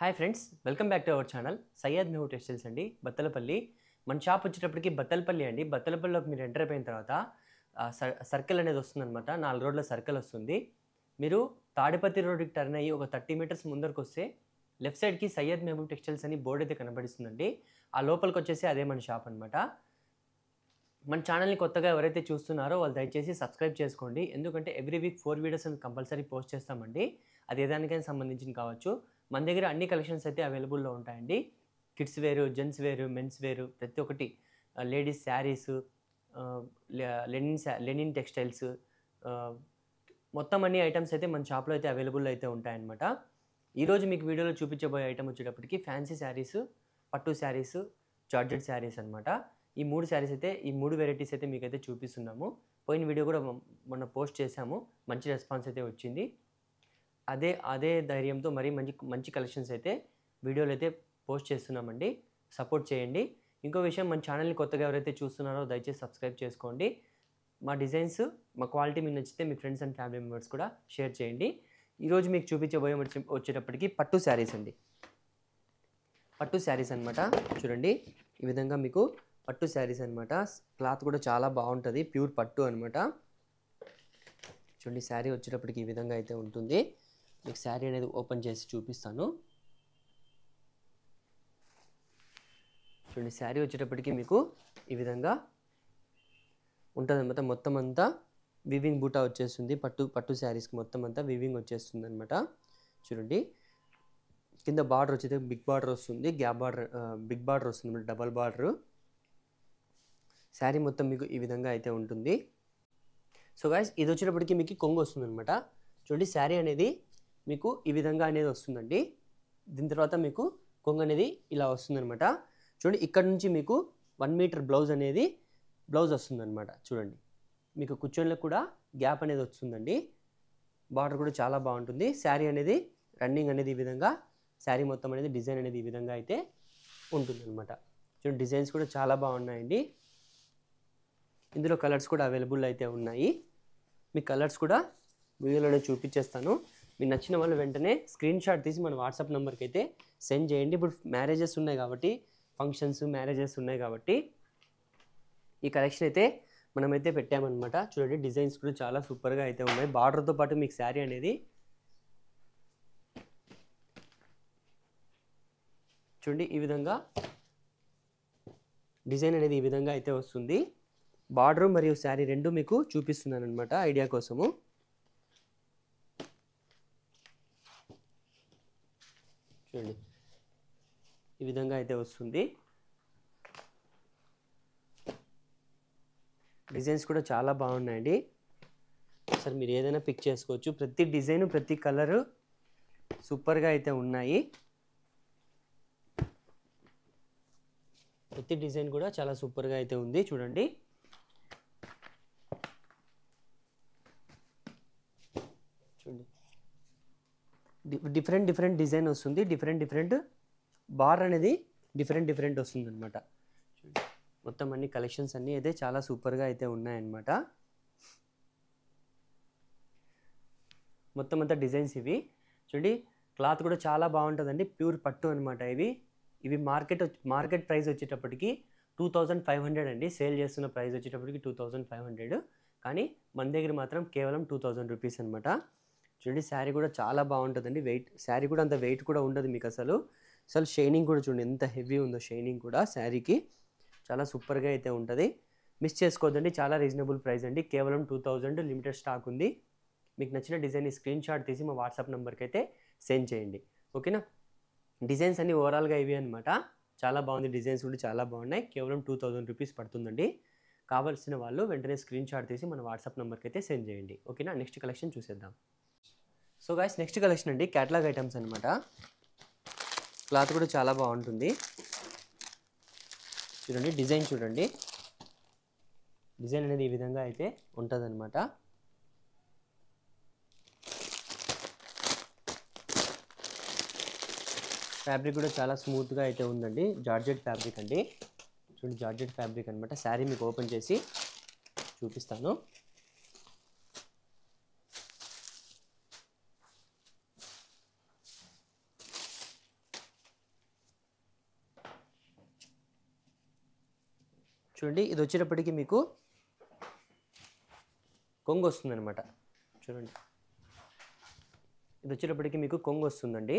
Hi friends, welcome back to our channel Syed Mehu textiles అండి, బత్తలపల్లి. మన shop వచ్చేటప్పటికి బత్తలపల్లి అండి. బత్తలపల్లిలోకి మీరు ఎంటర్ అయిపోయిన తర్వాత సర్కిల్ అనేది వస్తుందన్నమాట. 4 రోడ్ల సర్కిల్ వస్తుంది. మీరు తాడిపత్రి రోడ్డుకి టర్న్ అయ్యి ఒక 30 మీటర్స్ ముందరకు వస్తే లెఫ్ట్ సైడ్కి సయ్యద్ మెహూ టెక్స్టైల్స్ అని బోర్డు అయితే కనబడిస్తుందండి. ఆ లోపలికి వచ్చేసి అదే మన షాప్ అనమాట. మన ఛానల్ని కొత్తగా ఎవరైతే చూస్తున్నారో వాళ్ళు దయచేసి సబ్స్క్రైబ్ చేసుకోండి. ఎందుకంటే ఎవ్రీ వీక్ 4 వీడియోస్ అని కంపల్సరీ పోస్ట్ చేస్తామండి. అది ఏ దానికైనా సంబంధించింది కావచ్చు. మన దగ్గర అన్ని కలెక్షన్స్ అయితే అవైలబుల్లో ఉంటాయండి. కిడ్స్ వేరు, జెంట్స్ వేరు, మెన్స్ వేరు, ప్రతి ఒక్కటి, లేడీస్ శారీస్, లెనిన్ టెక్స్టైల్స్, మొత్తం అన్ని ఐటమ్స్ అయితే మన షాప్లో అయితే అవైలబుల్ అయితే ఉంటాయన్నమాట. ఈరోజు మీకు వీడియోలో చూపించబోయే ఐటమ్ వచ్చేటప్పటికి ఫ్యాన్సీ శారీస్, పట్టు శారీస్, జార్జెట్ శారీస్ అనమాట. ఈ 3 శారీస్ అయితే, ఈ 3 వెరైటీస్ అయితే మీకైతే చూపిస్తున్నాము. పోయిన వీడియో కూడా మొన్న పోస్ట్ చేశాము, మంచి రెస్పాన్స్ అయితే వచ్చింది. అదే ధైర్యంతో మరి మంచి కలెక్షన్స్ అయితే వీడియోలు అయితే పోస్ట్ చేస్తున్నామండి. సపోర్ట్ చేయండి. ఇంకో విషయం, మన ఛానల్ని కొత్తగా ఎవరైతే చూస్తున్నారో దయచేసి సబ్స్క్రైబ్ చేసుకోండి. మా డిజైన్స్, మా క్వాలిటీ మీకు నచ్చితే మీ ఫ్రెండ్స్ అండ్ ఫ్యామిలీ మెంబర్స్ కూడా షేర్ చేయండి. ఈరోజు మీకు చూపించబోయే వచ్చేటప్పటికి పట్టు శారీస్ అండి. పట్టు శారీస్ అనమాట. చూడండి, ఈ విధంగా మీకు పట్టు శారీస్ అనమాట. క్లాత్ కూడా చాలా బాగుంటుంది, ప్యూర్ పట్టు అనమాట. చూడండి, శారీ వచ్చేటప్పటికి ఈ విధంగా అయితే ఉంటుంది. మీకు శారీ అనేది ఓపెన్ చేసి చూపిస్తాను. చూడండి, శారీ వచ్చేటప్పటికి మీకు ఈ విధంగా ఉంటుంది అనమాట. మొత్తం అంతా వివింగ్ బూటా వచ్చేస్తుంది. పట్టు శారీస్కి మొత్తం అంతా వివింగ్ వచ్చేస్తుంది అనమాట. చూడండి, కింద బార్డర్ వచ్చేది బిగ్ బార్డర్ వస్తుంది, బిగ్ బార్డర్ వస్తుంది, డబల్ బార్డర్. శారీ మొత్తం మీకు ఈ విధంగా అయితే ఉంటుంది. సో గైస్, ఇది వచ్చేటప్పటికి మీకు కొంగు వస్తుంది అనమాట. చూడండి, శారీ అనేది మీకు ఈ విధంగా అనేది వస్తుందండి. దీని తర్వాత మీకు కొంగు అనేది ఇలా వస్తుందన్నమాట. చూడండి, ఇక్కడ నుంచి మీకు 1 మీటర్ బ్లౌజ్ వస్తుందన్నమాట. చూడండి, మీకు కూర్చొని కూడా గ్యాప్ అనేది వస్తుందండి. బార్డర్ కూడా చాలా బాగుంటుంది. శారీ అనేది రన్నింగ్ అనేది ఈ విధంగా, శారీ మొత్తం అనేది డిజైన్ అనేది ఈ విధంగా అయితే ఉంటుందన్నమాట. చూడండి, డిజైన్స్ కూడా చాలా బాగున్నాయండి. ఇందులో కలర్స్ కూడా అవైలబుల్ అయితే ఉన్నాయి. మీ కలర్స్ కూడా వీడియోలోనే చూపించేస్తాను. మీకు నచ్చిన వాళ్ళు వెంటనే స్క్రీన్ షాట్ తీసి మన వాట్సాప్ నెంబర్కి అయితే సెండ్ చేయండి. ఇప్పుడు మ్యారేజెస్ ఉన్నాయి కాబట్టి, మ్యారేజెస్ ఉన్నాయి కాబట్టి ఈ కలెక్షన్ అయితే మనమైతే పెట్టామన్నమాట. చూడండి, డిజైన్స్ కూడా చాలా సూపర్గా అయితే ఉన్నాయి. బార్డర్తో పాటు మీకు శారీ అనేది చూడండి ఈ విధంగా డిజైన్ అనేది ఈ విధంగా అయితే వస్తుంది. బార్డర్ మరియు శారీ రెండు మీకు చూపిస్తున్నాను అనమాట ఐడియా కోసము. చూడండి, ఈ విధంగా అయితే వస్తుంది. డిజైన్స్ కూడా చాలా బాగున్నాయండి. సరే, మీరు ఏదైనా పిక్ చేసుకోవచ్చు. ప్రతి డిజైన్, ప్రతి కలరు సూపర్గా అయితే ఉన్నాయి. ప్రతి డిజైన్ కూడా చాలా సూపర్గా అయితే ఉంది. చూడండి, డిఫరెంట్ డిజైన్ వస్తుంది. డిఫరెంట్ బార్ అనేది డిఫరెంట్ వస్తుంది అనమాట. మొత్తం అన్ని కలెక్షన్స్ అన్నీ అయితే చాలా సూపర్గా అయితే ఉన్నాయన్నమాట. మొత్తం అంతా డిజైన్స్ ఇవి. చూడండి, క్లాత్ కూడా చాలా బాగుంటుందండి. ప్యూర్ పట్టు అనమాట. ఇవి మార్కెట్ ప్రైస్ వచ్చేటప్పటికి 2500 అండి. సేల్ చేస్తున్న ప్రైస్ వచ్చేటప్పటికి 2500, కానీ మన దగ్గర మాత్రం కేవలం 2000 రూపీస్ అనమాట. చూడండి, శారీ కూడా చాలా బాగుంటుందండి. శారీ కూడా అంత వెయిట్ కూడా ఉండదు మీకు. అసలు షైనింగ్ కూడా చూడండి ఎంత హెవీ ఉందో. షైనింగ్ కూడా శారీకి చాలా సూపర్గా అయితే ఉంటుంది. మిస్ చేసుకోవద్దండి, చాలా రీజనబుల్ ప్రైస్ అండి. కేవలం 2000, లిమిటెడ్ స్టాక్ ఉంది. మీకు నచ్చిన డిజైన్ స్క్రీన్ షాట్ తీసి మా వాట్సాప్ నెంబర్కి అయితే సెండ్ చేయండి, ఓకేనా. డిజైన్స్ అన్నీ ఓవరాల్గా ఇవి అనమాట. చాలా బాగుంది. డిజైన్స్ కూడా చాలా బాగున్నాయి. కేవలం 2000 రూపీస్ పడుతుందండి. కావాల్సిన వాళ్ళు వెంటనే స్క్రీన్ షాట్ తీసి మన వాట్సాప్ నెంబర్కి అయితే సెండ్ చేయండి, ఓకేనా. నెక్స్ట్ కలెక్షన్ చూసేద్దాం. సో గైస్, నెక్స్ట్ కలెక్షన్ అండి క్యాటలాగ్ ఐటమ్స్ అనమాట. క్లాత్ కూడా చాలా బాగుంటుంది. చూడండి, డిజైన్ చూడండి. డిజైన్ అనేది ఈ విధంగా అయితే ఉంటుంది అనమాట. ఫ్యాబ్రిక్ కూడా చాలా స్మూత్గా అయితే ఉందండి. జార్జెట్ ఫ్యాబ్రిక్ అండి. చూడండి, జార్జెట్ ఫ్యాబ్రిక్ అనమాట. శారీ మీకు ఓపెన్ చేసి చూపిస్తాను. చూడండి ఇది వచ్చేటప్పటికి మీకు కొంగు వస్తుందన్నమాట. చూడండి ఇది వచ్చేటప్పటికి మీకు కొంగు వస్తుందండి.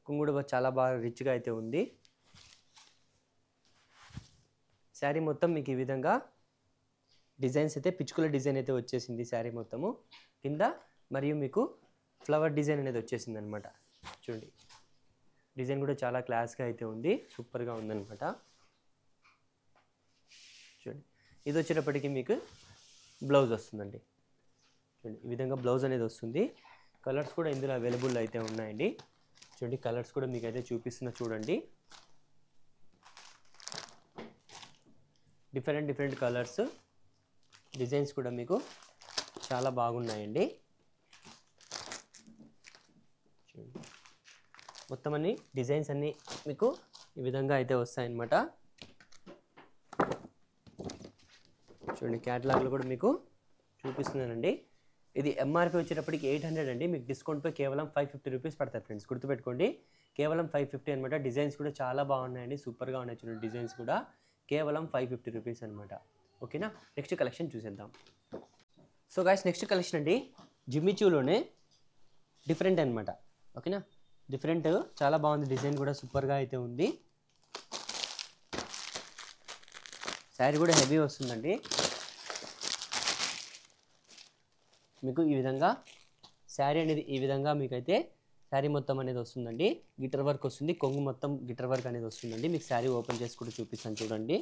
కొంగు కూడా చాలా బాగా రిచ్గా అయితే ఉంది. శారీ మొత్తం మీకు ఈ విధంగా డిజైన్స్ అయితే పిచ్చుకల డిజైన్ అయితే వచ్చేసింది శారీ మొత్తము కింద, మరియు మీకు ఫ్లవర్ డిజైన్ అనేది వచ్చేసింది అనమాట. చూడండి డిజైన్ కూడా చాలా క్లాస్గా అయితే ఉంది, సూపర్గా ఉందన్నమాట. చూడండి ఇది వచ్చేటప్పటికి మీకు బ్లౌజ్ వస్తుందండి. చూడండి ఈ విధంగా బ్లౌజ్ అనేది వస్తుంది. కలర్స్ కూడా ఇందులో అవైలబుల్ అయితే ఉన్నాయండి. చూడండి కలర్స్ కూడా మీకు అయితే చూపిస్తున్నా చూడండి. డిఫరెంట్ కలర్స్, డిజైన్స్ కూడా మీకు చాలా బాగున్నాయండి. చూడండి మొత్తం అన్ని డిజైన్స్ అన్నీ మీకు ఈ విధంగా అయితే వస్తాయన్నమాట. చూడండి క్యాటలాగ్లో కూడా మీకు చూపిస్తున్నానండి. ఇది ఎంఆర్పి వచ్చేటప్పటికి 800 అండి. మీకు డిస్కౌంట్పై కేవలం 550 రూపీస్ పడతాయి ఫ్రెండ్స్, గుర్తుపెట్టుకోండి. కేవలం 550 అనమాట. డిజైన్స్ కూడా చాలా బాగున్నాయండి, సూపర్గా ఉన్నాయి. చూడండి డిజైన్స్ కూడా కేవలం 550 రూపీస్ అనమాట. ఓకేనా, నెక్స్ట్ కలెక్షన్ చూసేద్దాం. సో గాయ్స్ నెక్స్ట్ కలెక్షన్ అండి జిమ్మిచూలోనే డిఫరెంట్ అనమాట. ఓకేనా, డిఫరెంట్ చాలా బాగుంది. డిజైన్ కూడా సూపర్గా అయితే ఉంది. శారీ కూడా హెవీ వస్తుందండి. మీకు ఈ విధంగా శారీ అనేది ఈ విధంగా మీకైతే శారీ మొత్తం అనేది వస్తుందండి. గిటర్ వర్క్ వస్తుంది, కొంగు మొత్తం గిటర్ వర్క్ అనేది వస్తుందండి. మీకు శారీ ఓపెన్ చేసి కూడా చూపిస్తాను చూడండి.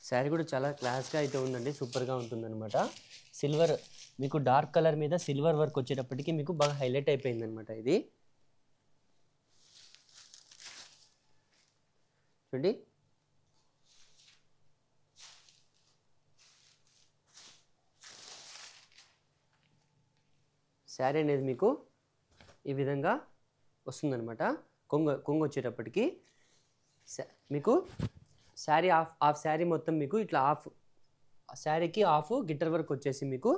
శారీ కూడా చాలా క్లాస్గా అయితే ఉందండి, సూపర్గా ఉంటుందన్నమాట. సిల్వర్ మీకు డార్క్ కలర్ మీద సిల్వర్ వర్క్ వచ్చేటప్పటికి మీకు బాగా హైలైట్ అయిపోయింది అనమాట. ఇది చూడండి శారీ అనేది మీకు ఈ విధంగా వస్తుందన్నమాట. కొంగు వచ్చేటప్పటికి మీకు శారీ హాఫ్ శారీ మొత్తం మీకు ఇట్లా శారీకి హాఫ్ గిట్టర్ వర్క్ వచ్చేసి మీకు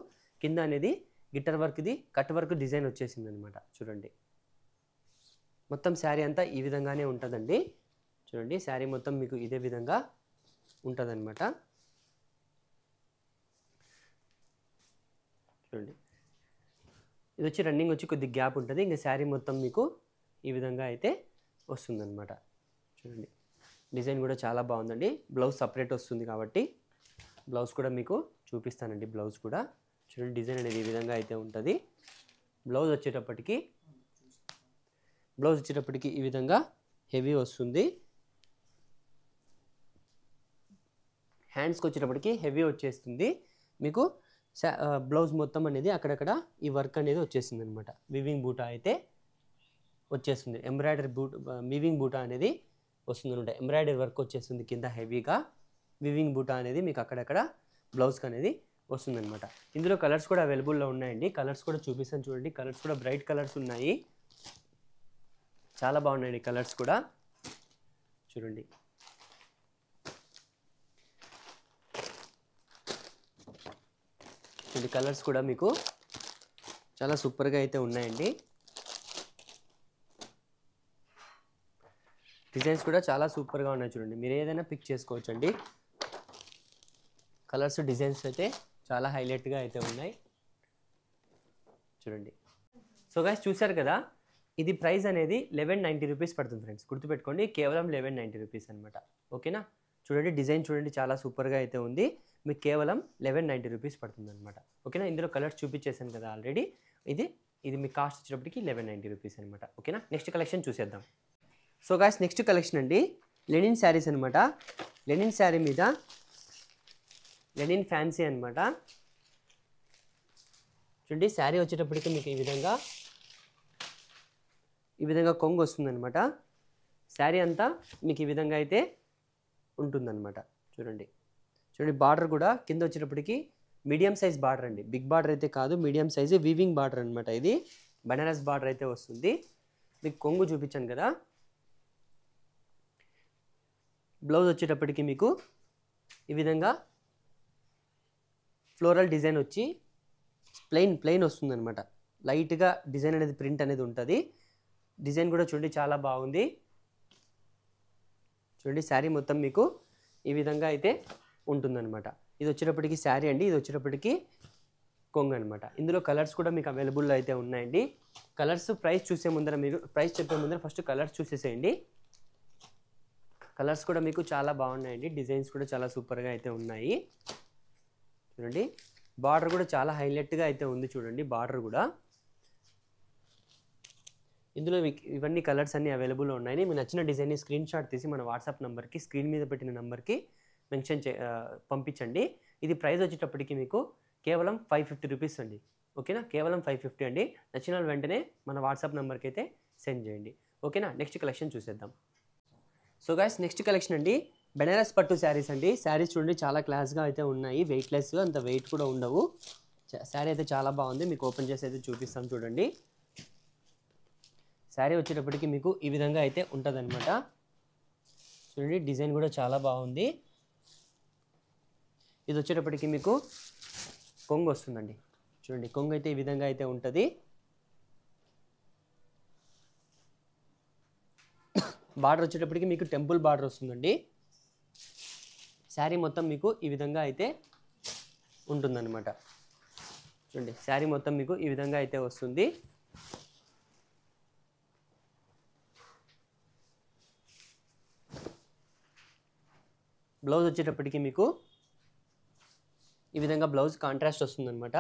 కింద అనేది గిట్టర్ వర్క్ది కట్ వర్క్ డిజైన్ వచ్చేసింది అనమాట. చూడండి మొత్తం శారీ అంతా ఈ విధంగానే ఉంటుందండి. చూడండి శారీ మొత్తం మీకు ఇదే విధంగా ఉంటుందన్నమాట. చూడండి ఇది వచ్చి రన్నింగ్ వచ్చి కొద్ది గ్యాప్ ఉంటుంది, ఇంకా శారీ మొత్తం మీకు ఈ విధంగా అయితే వస్తుందన్నమాట. చూడండి డిజైన్ కూడా చాలా బాగుందండి. బ్లౌజ్ సపరేట్ వస్తుంది కాబట్టి బ్లౌజ్ కూడా మీకు చూపిస్తానండి. బ్లౌజ్ కూడా చూడండి డిజైన్ అనేది ఈ విధంగా అయితే ఉంటుంది. బ్లౌజ్ వచ్చేటప్పటికి ఈ విధంగా హెవీ వస్తుంది. హ్యాండ్స్కి వచ్చేటప్పటికి హెవీ వచ్చేస్తుంది. మీకు బ్లౌజ్ మొత్తం అనేది అక్కడక్కడ ఈ వర్క్ అనేది వచ్చేసింది అనమాట. వివింగ్ బూటా అయితే వచ్చేస్తుంది. ఎంబ్రాయిడరీ వివింగ్ బూటా అనేది వస్తుంది అనమాట. ఎంబ్రాయిడరీ వర్క్ వచ్చేస్తుంది కింద హెవీగా. వివింగ్ బూటా అనేది మీకు అక్కడక్కడ బ్లౌజ్కి అనేది వస్తుంది అనమాట. ఇందులో కలర్స్ కూడా అవైలబుల్లో ఉన్నాయండి. కలర్స్ కూడా చూపిస్తాను చూడండి. కలర్స్ కూడా బ్రైట్ కలర్స్ ఉన్నాయి, చాలా బాగున్నాయండి కలర్స్ కూడా. చూడండి ఇది కలర్స్ కూడా మీకు చాలా సూపర్గా అయితే ఉన్నాయండి. డిజైన్స్ కూడా చాలా సూపర్గా ఉన్నాయి. చూడండి మీరు ఏదైనా పిక్ చేసుకోవచ్చు అండి. కలర్స్ డిజైన్స్ అయితే చాలా హైలైట్గా అయితే ఉన్నాయి. చూడండి సో గైస్ చూసారు కదా, ఇది ప్రైస్ అనేది 1190 రూపీస్ పడుతుంది ఫ్రెండ్స్, గుర్తుపెట్టుకోండి. కేవలం 1190 రూపీస్ అనమాట. ఓకేనా, చూడండి డిజైన్ చూడండి చాలా సూపర్గా అయితే ఉంది. మీకు కేవలం 1190 రూపీస్ పడుతుంది అనమాట. ఓకేనా, ఇందులో కలర్స్ చూపించేసాను కదా ఆల్రెడీ. ఇది మీ కాస్ట్ వచ్చేటప్పటికి 1190 రూపీస్ అనమాట. ఓకేనా, నెక్స్ట్ కలెక్షన్ చూసేద్దాం. సో గాయ్స్ నెక్స్ట్ కలెక్షన్ అండి లెనిన్ శారీస్ అనమాట. లెనిన్ శారీ మీద లెనిన్ ఫ్యాన్సీ అనమాట. చూడండి శారీ వచ్చేటప్పటికి మీకు ఈ విధంగా కొంగు వస్తుందన్నమాట. శారీ అంతా మీకు ఈ విధంగా అయితే ఉంటుందన్నమాట. చూడండి బార్డర్ కూడా కింద వచ్చేటప్పటికి మీడియం సైజ్ బార్డర్ అండి, బిగ్ బార్డర్ అయితే కాదు, మీడియం సైజు వీవింగ్ బార్డర్ అనమాట. ఇది బనారస్ బార్డర్ అయితే వస్తుంది. మీకు కొంగు చూపించాను కదా. బ్లౌజ్ వచ్చేటప్పటికి మీకు ఈ విధంగా ఫ్లోరల్ డిజైన్ వచ్చి ప్లెయిన్ వస్తుందన్నమాట. లైట్గా డిజైన్ అనేది ప్రింట్ అనేది ఉంటుంది. డిజైన్ కూడా చూడండి చాలా బాగుంది. చూడండి శారీ మొత్తం మీకు ఈ విధంగా అయితే ఉంటుందన్నమాట. ఇది వచ్చేటప్పటికి శారీ అండి, ఇది వచ్చేటప్పటికి కొంగు అనమాట. ఇందులో కలర్స్ కూడా మీకు అవైలబుల్లో అయితే ఉన్నాయండి. కలర్స్ ప్రైస్ చూసే ముందర మీరు ప్రైస్ చెప్పే ముందర ఫస్ట్ కలర్స్ చూసేసేయండి. కలర్స్ కూడా మీకు చాలా బాగున్నాయండి. డిజైన్స్ కూడా చాలా సూపర్గా అయితే ఉన్నాయి. చూడండి బార్డర్ కూడా చాలా హైలైట్గా అయితే ఉంది. చూడండి బార్డర్ కూడా. ఇందులో మీకు ఇవన్నీ కలర్స్ అన్నీ అవైలబుల్లో ఉన్నాయి. మీకు నచ్చిన డిజైన్ని స్క్రీన్ షాట్ తీసి మన వాట్సాప్ నెంబర్కి, స్క్రీన్ మీద పెట్టిన నెంబర్కి పంపించండి. ఇది ప్రైస్ వచ్చేటప్పటికి మీకు కేవలం 550 రూపీస్ అండి. ఓకేనా, కేవలం 550 అండి. నచ్చిన వెంటనే మన వాట్సాప్ నెంబర్కి అయితే సెండ్ చేయండి. ఓకేనా, నెక్స్ట్ కలెక్షన్ చూసేద్దాం. సో గైస్ నెక్స్ట్ కలెక్షన్ అండి బెనారస్ పట్టు శారీస్ అండి. శారీస్ చూడండి చాలా క్లాస్గా అయితే ఉన్నాయి. వెయిట్లెస్, అంత వెయిట్ కూడా ఉండవు. శారీ అయితే చాలా బాగుంది. మీకు ఓపెన్ చేసి అయితే చూపిస్తాం చూడండి. శారీ వచ్చేటప్పటికి మీకు ఈ విధంగా అయితే ఉంటుంది అనమాట. చూడండి డిజైన్ కూడా చాలా బాగుంది. ఇది వచ్చేటప్పటికి మీకు కొంగు వస్తుందండి. చూడండి కొంగు అయితే ఈ విధంగా అయితే ఉంటుంది. బార్డర్ వచ్చేటప్పటికి మీకు టెంపుల్ బార్డర్ వస్తుందండి. శారీ మొత్తం మీకు ఈ విధంగా అయితే ఉంటుందన్నమాట. చూడండి శారీ మొత్తం మీకు ఈ విధంగా అయితే వస్తుంది. బ్లౌజ్ వచ్చేటప్పటికి మీకు ఈ విధంగా బ్లౌజ్ కాంట్రాస్ట్ వస్తుందన్నమాట.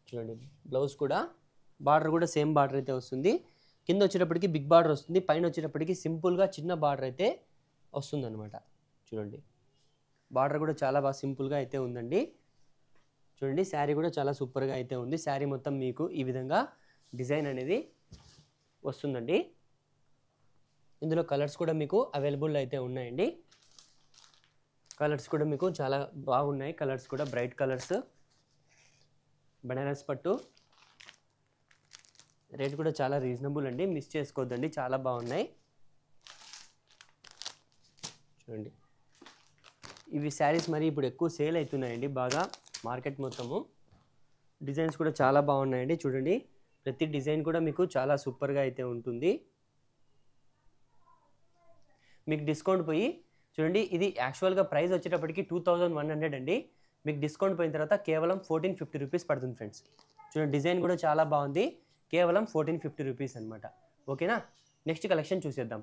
చూడండి బ్లౌజ్ కూడా బార్డర్ కూడా సేమ్ బార్డర్ అయితే వస్తుంది. కింద వచ్చేటప్పటికి బిగ్ బార్డర్ వస్తుంది. పైన వచ్చేటప్పటికి సింపుల్గా చిన్న బార్డర్ అయితే వస్తుందన్నమాట. చూడండి బార్డర్ కూడా చాలా బాగా సింపుల్గా అయితే ఉందండి. చూడండి శారీ కూడా చాలా సూపర్గా అయితే ఉంది. శారీ మొత్తం మీకు ఈ విధంగా డిజైన్ అనేది వస్తుందండి. ఇందులో కలర్స్ కూడా మీకు అవైలబుల్ అయితే ఉన్నాయండి. కలర్స్ కూడా మీకు చాలా బాగున్నాయి. కలర్స్ కూడా బ్రైట్ కలర్స్. బనారస్ పట్టు రేట్ కూడా చాలా రీజనబుల్ అండి, మిస్ చేసుకోవద్దండి, చాలా బాగున్నాయి. చూడండి ఇవి శారీస్ మరి ఇప్పుడు ఎక్కువ సేల్ అవుతున్నాయండి బాగా మార్కెట్ మొత్తము. డిజైన్స్ కూడా చాలా బాగున్నాయండి. చూడండి ప్రతి డిజైన్ కూడా మీకు చాలా సూపర్గా అయితే ఉంటుంది. మీకు డిస్కౌంట్ పోయి చూడండి ఇది యాక్చువల్గా ప్రైస్ వచ్చేటప్పటికి 2100 అండి. మీకు డిస్కౌంట్ పోయిన తర్వాత కేవలం 1450 రూపీస్ పడుతుంది ఫ్రెండ్స్. చూడండి డిజైన్ కూడా చాలా బాగుంది. కేవలం 1450 రూపీస్ అనమాట. ఓకేనా, నెక్స్ట్ కలెక్షన్ చూసేద్దాం.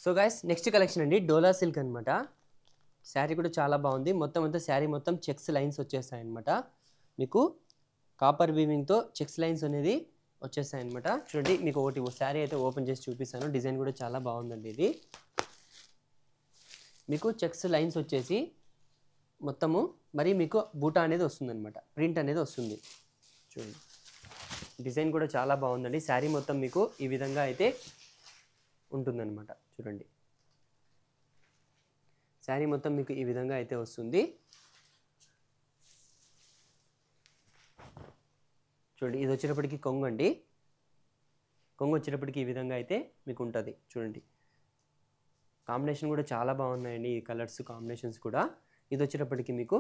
సో గైస్ నెక్స్ట్ కలెక్షన్ అండి డోలా సిల్క్ అనమాట. శారీ కూడా చాలా బాగుంది. మొత్తం అంతా శారీ మొత్తం చెక్స్ లైన్స్ వచ్చేస్తాయి అనమాట. మీకు కాపర్ వీవింగ్తో చెక్స్ లైన్స్ అనేది వచ్చేస్తాయి అనమాట. చూడండి మీకు ఒకటి శారీ అయితే ఓపెన్ చేసి చూపిస్తాను. డిజైన్ కూడా చాలా బాగుందండి. ఇది మీకు చెక్స్ లైన్స్ వచ్చేసి మొత్తము మరి మీకు బూటా అనేది వస్తుందన్నమాట. ప్రింట్ అనేది వస్తుంది. చూడండి డిజైన్ కూడా చాలా బాగుందండి. శారీ మొత్తం మీకు ఈ విధంగా అయితే ఉంటుందన్నమాట. చూడండి శారీ మొత్తం మీకు ఈ విధంగా అయితే వస్తుంది. చూడండి ఇది వచ్చేటప్పటికి కొంగు అండి. కొంగు వచ్చేటప్పటికి ఈ విధంగా అయితే మీకు ఉంటుంది. చూడండి కాంబినేషన్ కూడా చాలా బాగున్నాయండి. ఈ కలర్స్ కాంబినేషన్స్ కూడా. ఇది వచ్చేటప్పటికి మీకు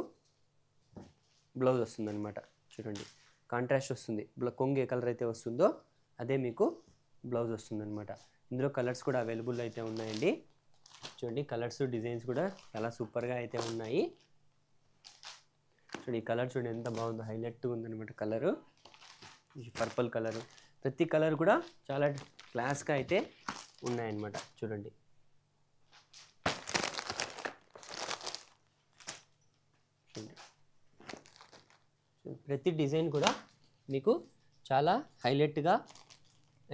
బ్లౌజ్ వస్తుందన్నమాట. చూడండి కాంట్రాస్ట్ వస్తుంది. కొంగు ఏ కలర్ అయితే వస్తుందో అదే మీకు బ్లౌజ్ వస్తుందన్నమాట. ఇందులో కలర్స్ కూడా అవైలబుల్ అయితే ఉన్నాయండి. చూడండి కలర్స్ డిజైన్స్ కూడా చాలా సూపర్గా అయితే ఉన్నాయి. చూడండి ఈ కలర్ చూడండి ఎంత బాగుందో, హైలైట్గా ఉందన్నమాట. కలరు పర్పుల్ కలరు, ప్రతి కలర్ కూడా చాలా క్లాస్గా అయితే ఉన్నాయన్నమాట. చూడండి ప్రతి డిజైన్ కూడా మీకు చాలా హైలైట్గా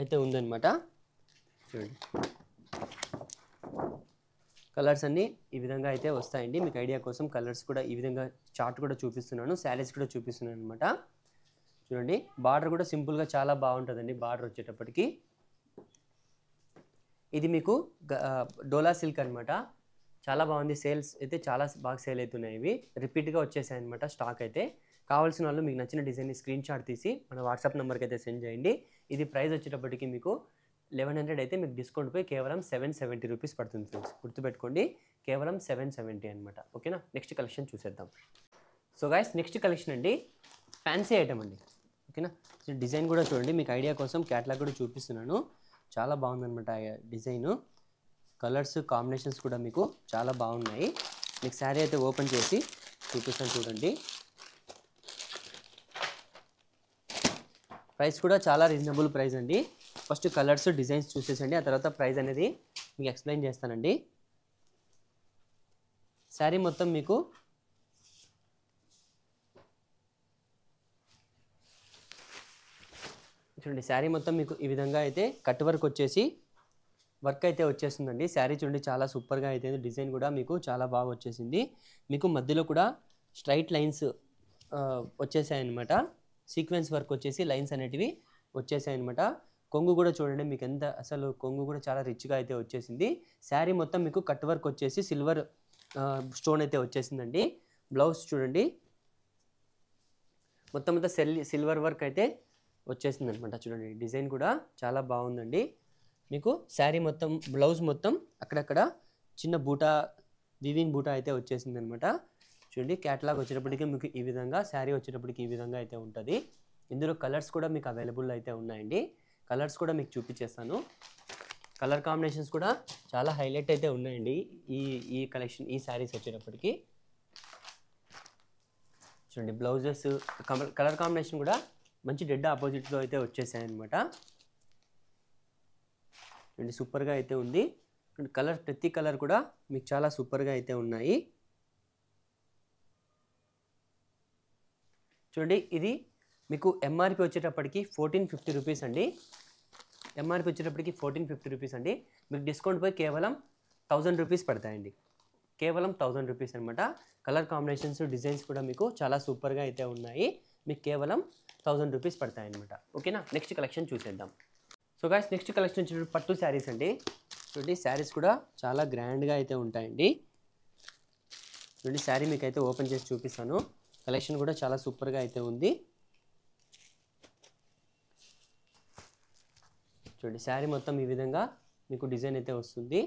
అయితే ఉందన్నమాట. చూడండి కలర్స్ అన్నీ ఈ విధంగా అయితే వస్తాయండి. మీకు ఐడియా కోసం కలర్స్ కూడా ఈ విధంగా చార్ట్ కూడా చూపిస్తున్నాను, శారీస్ కూడా చూపిస్తున్నాను అనమాట. చూడండి బార్డర్ కూడా సింపుల్గా చాలా బాగుంటుందండి. బార్డర్ వచ్చేటప్పటికి ఇది మీకు డోలా సిల్క్ అనమాట. చాలా బాగుంది. సేల్స్ అయితే చాలా బాగా సేల్ అవుతున్నాయి. ఇవి రిపీట్గా వచ్చేసాయి అనమాట. స్టాక్ అయితే కావాల్సిన వాళ్ళు మీకు నచ్చిన డిజైన్ని స్క్రీన్ షాట్ తీసి మన వాట్సాప్ నెంబర్కి అయితే సెండ్ చేయండి. ఇది ప్రైస్ వచ్చేటప్పటికి మీకు 1100 అయితే మీకు డిస్కౌంట్ పోయి కేవలం 770 రూపీస్ పడుతుంది ఫ్రెండ్స్. గుర్తుపెట్టుకోండి కేవలం 770 అనమాట. ఓకేనా, నెక్స్ట్ కలెక్షన్ చూసేద్దాం. సో గైస్ నెక్స్ట్ కలెక్షన్ అండి ఫ్యాన్సీ ఐటమ్ అండి. ఓకేనా. డిజైన్ కూడా చూడండి, మీకు ఐడియా కోసం క్యాటలాగ్ కూడా చూపిస్తున్నాను. చాలా బాగుందన్నమాట డిజైను. కలర్స్ కాంబినేషన్స్ కూడా మీకు చాలా బాగున్నాయి. మీకు శారీ అయితే ఓపెన్ చేసి చూపిస్తాను చూడండి. ప్రైస్ కూడా చాలా రీజనబుల్ ప్రైస్ అండి. ఫస్ట్ కలర్స్ డిజైన్స్ చూసేసండి, ఆ తర్వాత ప్రైస్ అనేది మీకు ఎక్స్ప్లెయిన్ చేస్తానండి. శారీ మొత్తం మీకు చూడండి, శారీ మొత్తం మీకు ఈ విధంగా అయితే కట్ వర్క్ వచ్చేసి వర్క్ అయితే వచ్చేస్తుందండి. శారీ చూడండి చాలా సూపర్గా అయితే డిజైన్ కూడా మీకు చాలా బాగా వచ్చేసింది. మీకు మధ్యలో కూడా స్ట్రైట్ లైన్స్ వచ్చేసాయన్నమాట. సీక్వెన్స్ వర్క్ వచ్చేసి లైన్స్ అనేటివి వచ్చేసాయన్నమాట. కొంగు కూడా చూడండి మీకు ఎంత అసలు కొంగు కూడా చాలా రిచ్గా అయితే వచ్చేసింది. శారీ మొత్తం మీకు కట్ వర్క్ వచ్చేసి సిల్వర్ స్టోన్ అయితే వచ్చేసిందండి. బ్లౌజ్ చూడండి మొత్తం అంతా సిల్వర్ వర్క్ అయితే వచ్చేసింది అనమాట. చూడండి డిజైన్ కూడా చాలా బాగుందండి. మీకు శారీ మొత్తం బ్లౌజ్ మొత్తం అక్కడక్కడ చిన్న బూటా వివింగ్ బూటా అయితే వచ్చేసింది అనమాట. చూడండి క్యాటలాగ్ వచ్చేటప్పటికి మీకు ఈ విధంగా, శారీ వచ్చేటప్పటికి ఈ విధంగా అయితే ఉంటుంది. ఇందులో కలర్స్ కూడా మీకు అవైలబుల్ అయితే ఉన్నాయండి. కలర్స్ కూడా మీకు చూపించేస్తాను. కలర్ కాంబినేషన్స్ కూడా చాలా హైలైట్ అయితే ఉన్నాయండి ఈ కలెక్షన్, ఈ శారీస్ వచ్చేటప్పటికి. చూడండి బ్లౌజెస్ కలర్ కాంబినేషన్ కూడా మంచి డెడ్ ఆపోజిట్లో అయితే వచ్చేసాయి అనమాట. చూడండి సూపర్గా అయితే ఉంది. కలర్ ప్రతి కలర్ కూడా మీకు చాలా సూపర్గా అయితే ఉన్నాయి. చూడండి ఇది మీకు ఎంఆర్పి వచ్చేటప్పటికి 1450 రూపీస్ అండి. ఎంఆర్పి వచ్చేటప్పటికి 1450 రూపీస్ అండి. మీకు డిస్కౌంట్ పోయి కేవలం 1000 రూపీస్ పడతాయండి. కేవలం 1000 రూపీస్ అనమాట. కలర్ కాంబినేషన్స్ డిజైన్స్ కూడా మీకు చాలా సూపర్గా అయితే ఉన్నాయి. మీకు కేవలం 1000 రూపీస్ పడతాయన్నమాట. ఓకేనా. నెక్స్ట్ కలెక్షన్ చూసేద్దాం. సో గాయ్స్ నెక్స్ట్ కలెక్షన్ వచ్చి పట్టు శారీస్ అండి. చూడండి శారీస్ కూడా చాలా గ్రాండ్గా అయితే ఉంటాయండి. చూడండి శారీ మీకు అయితే ఓపెన్ చేసి చూపిస్తాను. కలెక్షన్ కూడా చాలా సూపర్గా అయితే ఉంది. చూడండి శారీ మొత్తం ఈ విధంగా మీకు డిజైన్ అయితే వస్తుంది.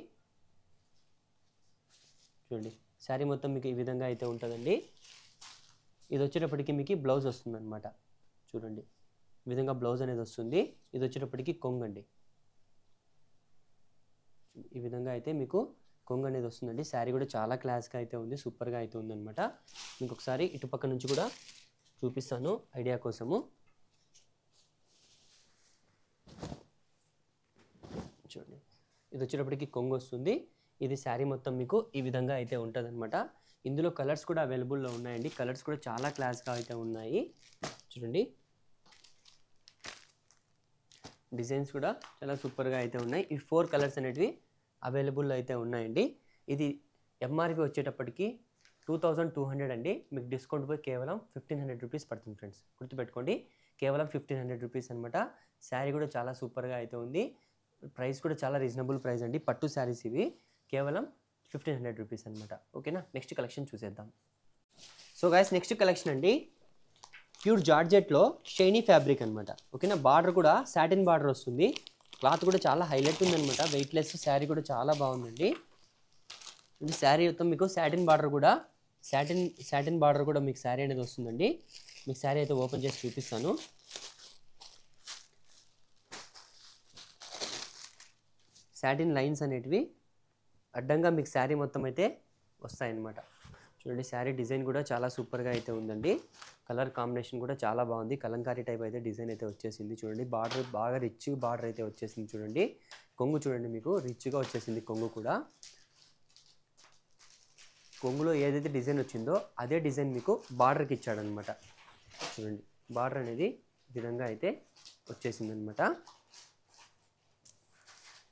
చూడండి శారీ మొత్తం మీకు ఈ విధంగా అయితే ఉంటుందండి. ఇది వచ్చేటప్పటికి మీకు బ్లౌజ్ వస్తుంది అనమాట. చూడండి ఈ విధంగా బ్లౌజ్ అనేది వస్తుంది. ఇది వచ్చేటప్పటికి కొంగు అండి. ఈ విధంగా అయితే మీకు కొంగు అనేది వస్తుందండి. శారీ కూడా చాలా క్లాస్గా అయితే ఉంది, సూపర్గా అయితే ఉందన్నమాట. మీకు ఒకసారి ఇటుపక్క నుంచి కూడా చూపిస్తాను ఐడియా కోసము. చూడండి ఇది వచ్చేటప్పటికి కొంగు వస్తుంది. ఇది శారీ మొత్తం మీకు ఈ విధంగా అయితే ఉంటుంది అనమాట. ఇందులో కలర్స్ కూడా అవైలబుల్లో ఉన్నాయండి. కలర్స్ కూడా చాలా క్లాస్గా అయితే ఉన్నాయి. చూడండి డిజైన్స్ కూడా చాలా సూపర్గా అయితే ఉన్నాయి. ఈ 4 కలర్స్ అనేటివి అవైలబుల్ అయితే ఉన్నాయండి. ఇది ఎంఆర్పి వచ్చేటప్పటికి 2200 అండి. మీకు డిస్కౌంట్ పోయి కేవలం 1500 రూపీస్ పడుతుంది ఫ్రెండ్స్. గుర్తుపెట్టుకోండి, కేవలం 1500 రూపీస్ అనమాట. శారీ కూడా చాలా సూపర్గా అయితే ఉంది. ప్రైస్ కూడా చాలా రీజనబుల్ ప్రైస్ అండి. పట్టు శారీస్ ఇవి కేవలం 1500 రూపీస్ అనమాట. ఓకేనా. నెక్స్ట్ కలెక్షన్ చూసేద్దాం. సో గైస్ నెక్స్ట్ కలెక్షన్ అండి ప్యూర్ జార్జెట్లో షైనీ ఫ్యాబ్రిక్ అనమాట. ఓకేనా. బార్డర్ కూడా సాటిన్ బార్డర్ వస్తుంది. క్లాత్ కూడా చాలా హైలైట్ ఉందనమాట. వెయిట్లెస్ శారీ కూడా చాలా బాగుందండి. శారీ మొత్తం మీకు సాటిన్ బార్డర్ కూడా సాటిన్ బార్డర్ కూడా మీకు శారీ అనేది వస్తుందండి. మీకు శారీ అయితే ఓపెన్ చేసి చూపిస్తాను. సాటిన్ లైన్స్ అనేటివి అడ్డంగా మీకు శారీ మొత్తం అయితే వస్తాయన్నమాట. చూడండి శారీ డిజైన్ కూడా చాలా సూపర్గా అయితే ఉందండి. కలర్ కాంబినేషన్ కూడా చాలా బాగుంది. కలంకారీ టైప్ అయితే డిజైన్ అయితే వచ్చేసింది. చూడండి బార్డర్ బాగా రిచ్ బార్డర్ అయితే వచ్చేసింది. చూడండి కొంగు చూడండి మీకు రిచ్గా వచ్చేసింది. కొంగు కూడా కొంగులో ఏదైతే డిజైన్ వచ్చిందో అదే డిజైన్ మీకు బార్డర్కి ఇచ్చాడనమాట. చూడండి బార్డర్ అనేది ఈ విధంగా అయితే వచ్చేసింది అనమాట.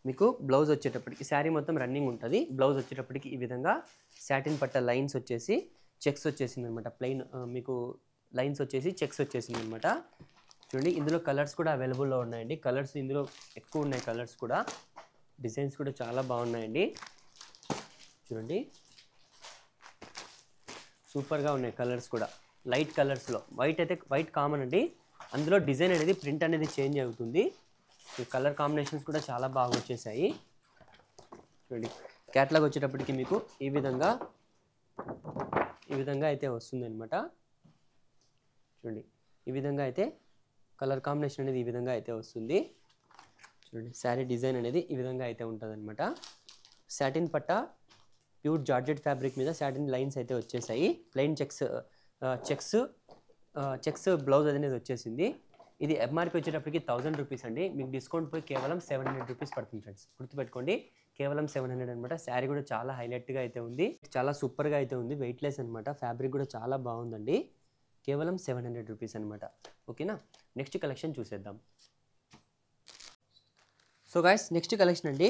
మీకు బ్లౌజ్ వచ్చేటప్పటికి శారీ మొత్తం రన్నింగ్ ఉంటుంది. బ్లౌజ్ వచ్చేటప్పటికి ఈ విధంగా సాటిన్ పట్ట లైన్స్ వచ్చేసి చెక్స్ వచ్చేసింది అనమాట. ప్లెయిన్ మీకు లైన్స్ వచ్చేసి చెక్స్ వచ్చేసింది అనమాట. చూడండి ఇందులో కలర్స్ కూడా అవైలబుల్లో ఉన్నాయండి. కలర్స్ ఇందులో ఎక్కువ ఉన్నాయి. కలర్స్ కూడా డిజైన్స్ కూడా చాలా బాగున్నాయండి. చూడండి సూపర్గా ఉన్నాయి కలర్స్ కూడా. లైట్ కలర్స్లో వైట్ అయితే వైట్ కామన్ అండి. అందులో డిజైన్ అనేది ప్రింట్ అనేది చేంజ్ అవుతుంది. ఈ కలర్ కాంబినేషన్స్ కూడా చాలా బాగా వచ్చేసాయి. చూడండి క్యాట్లాగ్ వచ్చేటప్పటికి మీకు ఈ విధంగా అయితే వస్తుంది అనమాట. చూడండి ఈ విధంగా అయితే కలర్ కాంబినేషన్ అనేది ఈ విధంగా అయితే వస్తుంది. చూడండి శారీ డిజైన్ అనేది ఈ విధంగా అయితే ఉంటుందన్నమాట. సాటిన్ పట్ట ప్యూర్ జార్జెట్ ఫ్యాబ్రిక్ మీద సాటిన్ లైన్స్ అయితే వచ్చేసాయి. ప్లెయిన్ చెక్స్ బ్లౌజ్ అనేది వచ్చేసింది. ఇది ఎంఆర్పి వచ్చేటప్పటికి 1000 రూపీస్ అండి. మీకు డిస్కౌంట్ పోయి కేవలం 700 రూపీస్ పడుతుంది ఫ్రెండ్స్. గుర్తుపెట్టుకోండి, కేవలం 700 అనమాట. శారీ కూడా చాలా హైలైట్గా అయితే ఉంది, చాలా సూపర్గా అయితే ఉంది. వెయిట్లెస్ అనమాట. ఫ్యాబ్రిక్ కూడా చాలా బాగుందండి. కేవలం 700 రూపీస్ అనమాట. ఓకేనా, నెక్స్ట్ కలెక్షన్ చూసేద్దాం. సో గైస్, నెక్స్ట్ కలెక్షన్ అండి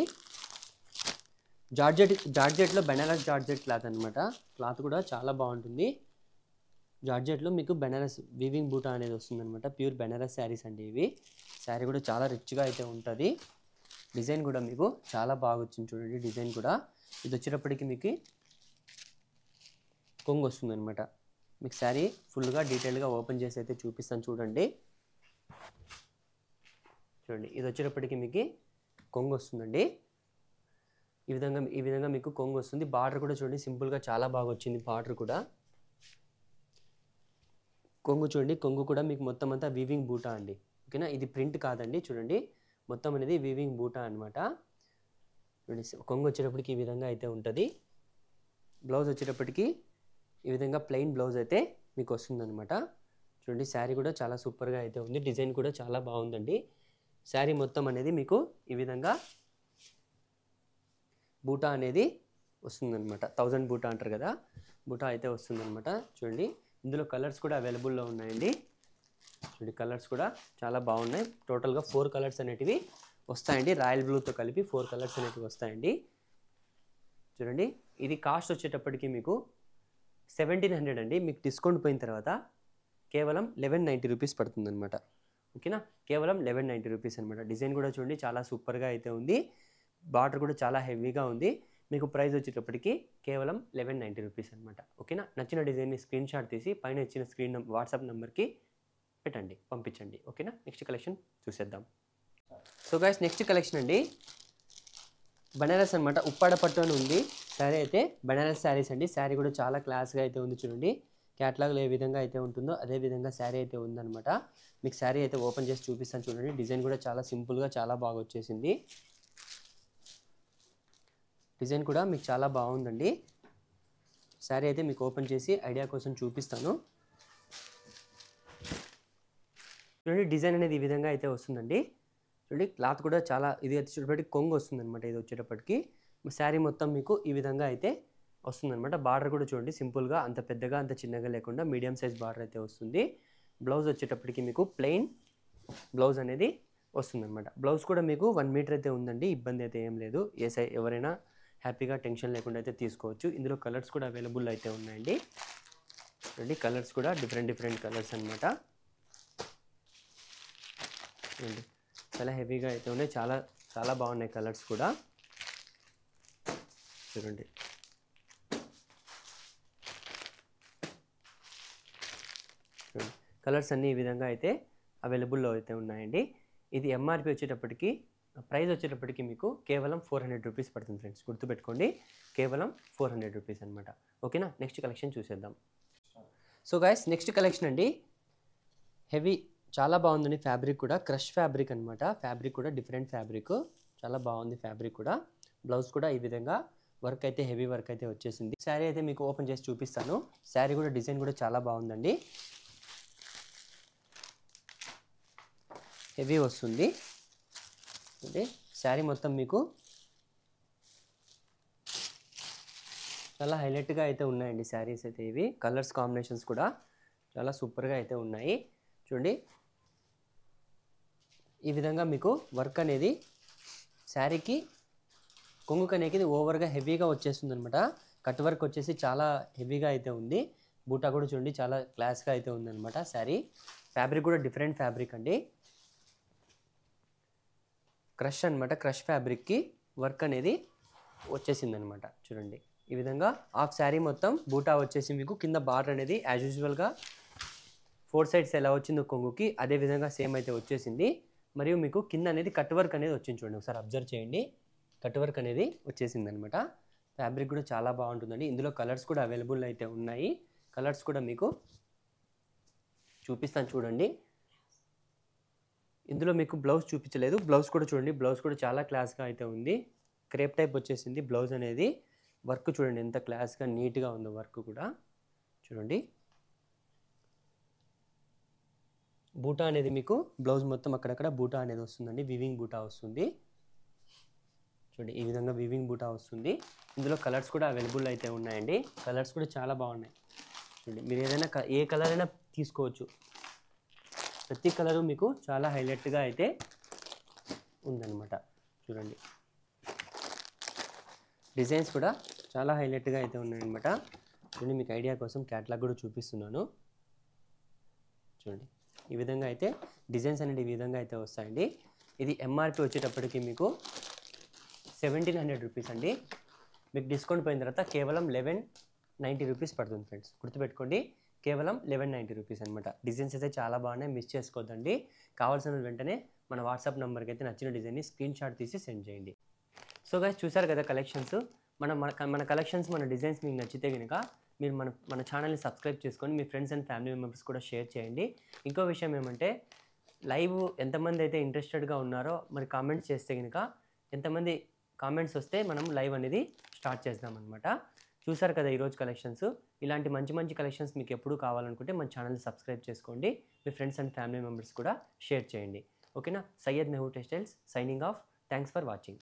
జార్జెట్లో బెనారస్ జార్జెట్ క్లాత్ అనమాట. క్లాత్ కూడా చాలా బాగుంటుంది. జార్జెట్లో మీకు బెనారస్ వీవింగ్ బూటా అనేది వస్తుందన్నమాట. ప్యూర్ బెనారస్ శారీస్ అండి ఇవి. శారీ కూడా చాలా రిచ్గా అయితే ఉంటుంది. డిజైన్ కూడా మీకు చాలా బాగా వచ్చింది చూడండి. డిజైన్ కూడా ఇది వచ్చేటప్పటికి మీకు కొంగు వస్తుందన్నమాట. మీకు శారీ ఫుల్గా డీటెయిల్గా ఓపెన్ చేసి అయితే చూపిస్తాను చూడండి. చూడండి, ఇది వచ్చేటప్పటికి మీకు కొంగు వస్తుందండి. ఈ విధంగా మీకు కొంగు వస్తుంది. బార్డర్ కూడా చూడండి సింపుల్గా చాలా బాగా వచ్చింది. బార్డర్ కూడా కొంగు చూడండి, కొంగు కూడా మీకు మొత్తం అంతా వీవింగ్ బూటా అండి. ఓకేనా, ఇది ప్రింట్ కాదండి. చూడండి మొత్తం అనేది వీవింగ్ బూటా అనమాట. చూడండి కొంగు వచ్చేటప్పటికి ఈ విధంగా అయితే ఉంటుంది. బ్లౌజ్ వచ్చేటప్పటికి ఈ విధంగా ప్లెయిన్ బ్లౌజ్ అయితే మీకు వస్తుందన్నమాట. చూడండి శారీ కూడా చాలా సూపర్గా అయితే ఉంది. డిజైన్ కూడా చాలా బాగుందండి. శారీ మొత్తం అనేది మీకు ఈ విధంగా బూటా అనేది వస్తుందన్నమాట. 1000 బూటా అంటారు కదా, బూటా అయితే వస్తుందన్నమాట. చూడండి ఇందులో కలర్స్ కూడా అవైలబుల్లో ఉన్నాయండి. చూడండి కలర్స్ కూడా చాలా బాగున్నాయి. టోటల్గా 4 కలర్స్ అనేటివి వస్తాయండి. రాయల్ బ్లూతో కలిపి 4 కలర్స్ అనేటివి వస్తాయండి. చూడండి ఇది కాస్ట్ వచ్చేటప్పటికి మీకు 1700 అండి. మీకు డిస్కౌంట్ పోయిన తర్వాత కేవలం 1190 రూపీస్ పడుతుంది అనమాట. ఓకేనా, కేవలం 1190 రూపీస్ అనమాట. డిజైన్ కూడా చూడండి చాలా సూపర్గా అయితే ఉంది. బార్డర్ కూడా చాలా హెవీగా ఉంది. మీకు ప్రైస్ వచ్చేటప్పటికి కేవలం 1190 రూపీస్ అనమాట. ఓకేనా, నచ్చిన డిజైన్ని స్క్రీన్ షాట్ తీసి పైన ఇచ్చిన వాట్సాప్ నెంబర్కి పెట్టండి, పంపించండి. ఓకేనా, నెక్స్ట్ కలెక్షన్ చూసేద్దాం. సో గైస్, నెక్స్ట్ కలెక్షన్ అండి బనారస్ అనమాట. ఉప్పాడ పట్టు అని ఉంది శారీ అయితే. బనారస్ శారీస్ అండి. శారీ కూడా చాలా క్లాస్గా అయితే ఉంది. చూడండి క్యాటలాగ్లో ఏ విధంగా అయితే ఉంటుందో అదే విధంగా శారీ అయితే ఉందన్నమాట. మీకు శారీ అయితే ఓపెన్ చేసి చూపిస్తాను చూడండి. డిజైన్ కూడా చాలా సింపుల్గా చాలా బాగా వచ్చేసింది. డిజైన్ కూడా మీకు చాలా బాగుందండి. శారీ అయితే మీకు ఓపెన్ చేసి ఐడియా కోసం చూపిస్తాను. చూడండి డిజైన్ అనేది ఈ విధంగా అయితే వస్తుందండి. చూడండి క్లాత్ కూడా చాలా, ఇది వచ్చేటప్పటికి కొంగు వస్తుందన్నమాట. ఇది వచ్చేటప్పటికి శారీ మొత్తం మీకు ఈ విధంగా అయితే వస్తుందన్నమాట. బార్డర్ కూడా చూడండి సింపుల్గా, అంత పెద్దగా అంత చిన్నగా లేకుండా మీడియం సైజ్ బార్డర్ అయితే వస్తుంది. బ్లౌజ్ వచ్చేటప్పటికి మీకు ప్లెయిన్ బ్లౌజ్ అనేది వస్తుందన్నమాట. బ్లౌజ్ కూడా మీకు 1 మీటర్ అయితే ఉందండి. ఇబ్బంది అయితే ఏం లేదు. ఎవరైనా హ్యాపీగా టెన్షన్ లేకుండా అయితే తీసుకోవచ్చు. ఇందులో కలర్స్ కూడా అవైలబుల్ అయితే ఉన్నాయండి. చూడండి కలర్స్ కూడా డిఫరెంట్ కలర్స్ అనమాట. చూడండి చాలా హెవీగా అయితే ఉన్నాయి. చాలా బాగున్నాయి కలర్స్ కూడా. చూడండి కలర్స్ అన్నీ ఈ విధంగా అయితే అవైలబుల్లో అయితే ఉన్నాయండి. ఇది ఎంఆర్పి వచ్చేటప్పటికి ప్రైస్ వచ్చేటప్పటికి మీకు కేవలం 400 రూపీస్ పడుతుంది ఫ్రెండ్స్. గుర్తుపెట్టుకోండి, కేవలం 400 రూపీస్ అనమాట. ఓకేనా, నెక్స్ట్ కలెక్షన్ చూసేద్దాం. సో గైస్, నెక్స్ట్ కలెక్షన్ అండి హెవీ, చాలా బాగుందండి. ఫ్యాబ్రిక్ కూడా క్రష్ ఫ్యాబ్రిక్ అనమాట. ఫ్యాబ్రిక్ కూడా డిఫరెంట్ ఫ్యాబ్రిక్, చాలా బాగుంది ఫ్యాబ్రిక్ కూడా. బ్లౌజ్ కూడా ఈ విధంగా వర్క్ అయితే హెవీ వర్క్ అయితే వచ్చేసింది. శారీ అయితే మీకు ఓపెన్ చేసి చూపిస్తాను. శారీ కూడా డిజైన్ కూడా చాలా బాగుందండి. హెవీ వస్తుంది. అంటే శారీ మొత్తం మీకు చాలా హైలైట్గా అయితే ఉన్నాయండి శారీస్ అయితే. ఇవి కలర్స్ కాంబినేషన్స్ కూడా చాలా సూపర్గా అయితే ఉన్నాయి. చూడండి ఈ విధంగా మీకు వర్క్ అనేది శారీకి కొంగుకు అనేది ఓవర్గా హెవీగా వచ్చేస్తుంది అనమాట. కట్ వర్క్ వచ్చేసి చాలా హెవీగా అయితే ఉంది. బూటా కూడా చూడండి చాలా క్లాస్గా అయితే ఉందన్నమాట. శారీ ఫ్యాబ్రిక్ కూడా డిఫరెంట్ ఫ్యాబ్రిక్ అండి. క్రష్ అనమాట. క్రష్ ఫ్యాబ్రిక్కి వర్క్ అనేది వచ్చేసింది అనమాట. చూడండి ఈ విధంగా హాఫ్ శారీ మొత్తం బూటా వచ్చేసి మీకు కింద బార్డర్ అనేది యాజ్ యూజువల్గా 4 సైడ్స్ ఎలా వచ్చిందో కొంగుకి అదే విధంగా సేమ్ అయితే వచ్చేసింది. మరియు మీకు కింద అనేది కట్ వర్క్ అనేది వచ్చింది చూడండి. ఒకసారి అబ్జర్వ్ చేయండి, కట్ వర్క్ అనేది వచ్చేసింది అనమాట. ఫ్యాబ్రిక్ కూడా చాలా బాగుంటుందండి. ఇందులో కలర్స్ కూడా అవైలబుల్ అయితే ఉన్నాయి. కలర్స్ కూడా మీకు చూపిస్తాను చూడండి. ఇందులో మీకు బ్లౌజ్ చూపించలేదు. బ్లౌజ్ కూడా చూడండి. బ్లౌజ్ కూడా చాలా క్లాస్‌గా అయితే ఉంది. క్రేప్ టైప్ వచ్చేసింది బ్లౌజ్ అనేది. వర్క్ చూడండి ఎంత క్లాస్‌గా నీట్‌గా ఉందో వర్క్ కూడా. చూడండి. బూటా అనేది మీకు బ్లౌజ్ మొత్తం అక్కడక్కడ బూటా అనేది వస్తుందండి. వీవింగ్ బూటా వస్తుంది. చూడండి ఈ విధంగా వీవింగ్ బూటా వస్తుంది. ఇందులో కలర్స్ కూడా అవైలబుల్ అయితే ఉన్నాయండి. కలర్స్ కూడా చాలా బాగున్నాయి. చూడండి మీరు ఏదైనా ఏ కలర్ అయినా తీసుకోవచ్చు. ప్రతి కలరు మీకు చాలా హైలైట్‌గా అయితే ఉందన్నమాట. చూడండి. డిజైన్స్ కూడా చాలా హైలైట్‌గా అయితే ఉన్నాయన్నమాట. చూడండి మీకు ఐడియా కోసం క్యాటలాగ్ కూడా చూపిస్తున్నాను. చూడండి ఈ విధంగా అయితే డిజైన్స్ అనేది ఈ విధంగా అయితే వస్తాయండి. ఇది ఎంఆర్పి వచ్చేటప్పటికి మీకు 1700 రూపీస్ అండి. మీకు డిస్కౌంట్ పోయిన తర్వాత కేవలం 1190 రూపీస్ పడుతుంది ఫ్రెండ్స్. గుర్తుపెట్టుకోండి కేవలం 1190 రూపీస్ అనమాట. డిజైన్స్ అయితే చాలా బాగున్నాయి, మిస్ చేసుకోవద్దండి. కావాల్సిన వెంటనే మన వాట్సాప్ నెంబర్కి అయితే నచ్చిన డిజైన్ని స్క్రీన్ షాట్ తీసి సెండ్ చేయండి. సో గైస్ చూసారు కదా కలెక్షన్స్. మన కలెక్షన్స్ మన డిజైన్స్ మీకు నచ్చితే కనుక మీరు మన ఛానల్ని సబ్స్క్రైబ్ చేసుకొని మీ ఫ్రెండ్స్ అండ్ ఫ్యామిలీ మెంబర్స్ కూడా షేర్ చేయండి. ఇంకో విషయం ఏమంటే లైవ్ ఎంతమంది అయితే ఇంట్రెస్టెడ్గా ఉన్నారో మరి కామెంట్స్ చేస్తే కనుక ఎంతమంది కామెంట్స్ వస్తే మనం లైవ్ అనేది స్టార్ట్ చేద్దాం అనమాట. చూసారు కదా ఈరోజు కలెక్షన్స్. ఇలాంటి మంచి మంచి కలెక్షన్స్ మీకు ఎప్పుడు కావాలనుకుంటే మన ఛానల్ని సబ్స్క్రైబ్ చేసుకోండి. మీ ఫ్రెండ్స్ అండ్ ఫ్యామిలీ మెంబర్స్ కూడా షేర్ చేయండి. ఓకేనా. Syed Mehboob textiles signing off. Thanks for watching.